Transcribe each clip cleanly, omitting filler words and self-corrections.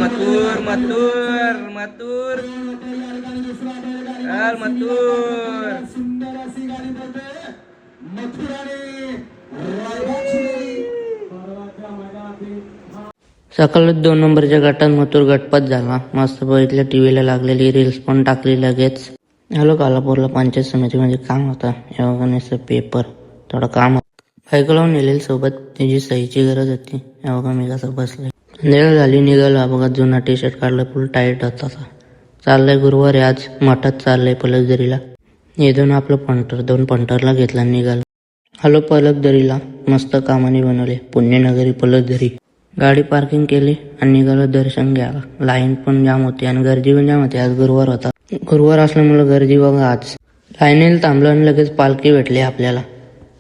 मथुर मथुर मथुर मथुर सुंदर अशी गाडी पडते मथुर आणि सकाळी 2 नंबरच्या गटात मथुर गटपात झाला. मस्त बघितलं, टीव्हीला लागलेली रील्स पण टाकली लगेच. आलो कालापूरला पंचायत समितीमध्ये काम होता. या पेपर थोडं काम होतं. बायको लावून नेलेली सोबत, त्याची सहीची गरज होती. या मी कसं बसले. अंधेर झाली, निघालो. बघा जुना टी शर्ट काढला, फुल टाईट होता. चाललंय गुरुवारी, आज मठात चाललंय पलकदरीला. इथून आपलं पंटर 2 पंटरला घेतला, निघालो. आलो पलकदरीला. मस्त कामाने बनवले, पुण्यनगरी पलकदरी. गाडी पार्किंग केली आणि निघालो दर्शन घ्यायला. लाईन पण जाम होती आणि गर्दी पण जाम होती. आज गुरुवार होता. गुरुवार असल्यामुळे गर्दी बघा. आज लाईनीला थांबलो आणि लगेच पालखी भेटली आपल्याला.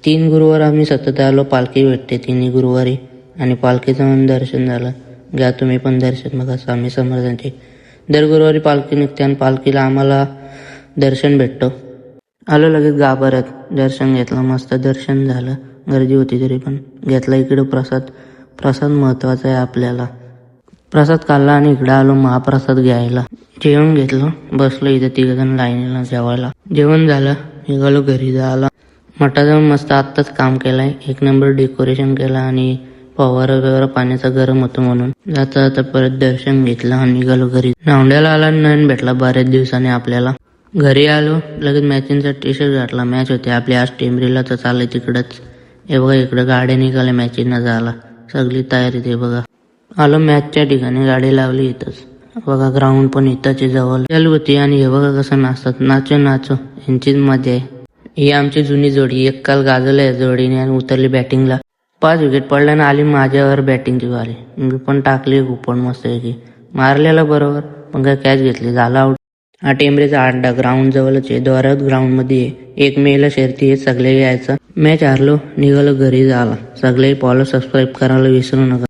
3 गुरुवार आम्ही सतत आलो, पालखी भेटते 3 गुरुवारी. आणि पालखीचं पण दर्शन झालं. घ्या तुम्ही पण दर्शन बघा. स्वामी समर्थांचे दर गुरुवारी पालखी निघते आणि पालखीला आम्हाला दर्शन भेटतो. आलो लगेच गाभाऱ्यात, दर्शन घेतलं. मस्त दर्शन झालं. गर्दी होती तरी पण घेतला. इकडे प्रसाद महत्वाचा आहे आपल्याला. प्रसाद खाल्ला आणि इकडे आलो महाप्रसाद घ्यायला. जेवण घेतलं, बसलो इथे 3 जण लाईनीला जेवायला. जेवण झालं, निघालो घरी जायला. मठात जाऊन मस्त आत्ताच काम केलंय. 1 नंबर डेकोरेशन केलं आणि फवारा पाण्याचा गरम होतो म्हणून. जाता जाता परत दर्शन घेतलं आणि निघालो घरी. नावड्याला आला, नयन भेटला बऱ्याच दिवसाने आपल्याला. घरी आलो, लगेच मॅचिंगचा टी शर्ट घातला. मॅच होते आपली आज टेंबरीला, तर चाललंय तिकडंच. हे बघा इकडं गाड्या निघाल्या मॅचिंगला जायला. सगळी तयारी ते बघा. आलो मॅचच्या ठिकाणी, गाडी लावली इथंच. बघा ग्राउंड पण इथंच जवळ चालू होती. आणि हे बघा कसं नाचतात. नाचो नाचो, यांचीच मजा आहे. ही आमची जुनी जोडी. एक काल गाजवलं या जोडीने आणि उतरली बॅटिंगला. 5 विकेट पडल्यानं आली माझ्यावर बॅटिंगची वाली. मी पण टाकली कुपन मस्त की मारलेला बरोबर, पण काय कॅच घेतली, झाला आउट. हा टेंबरीचा अड्डा ग्राउंड जवळच आहे. दोऱ्यात ग्राउंड मध्ये आहे. 1 मेला शर्ती आहे, सगळे यायचं. मॅच हारलो, निघालो घरी जायला. सगळे फॉलो सबस्क्राईब करायला विसरू नका.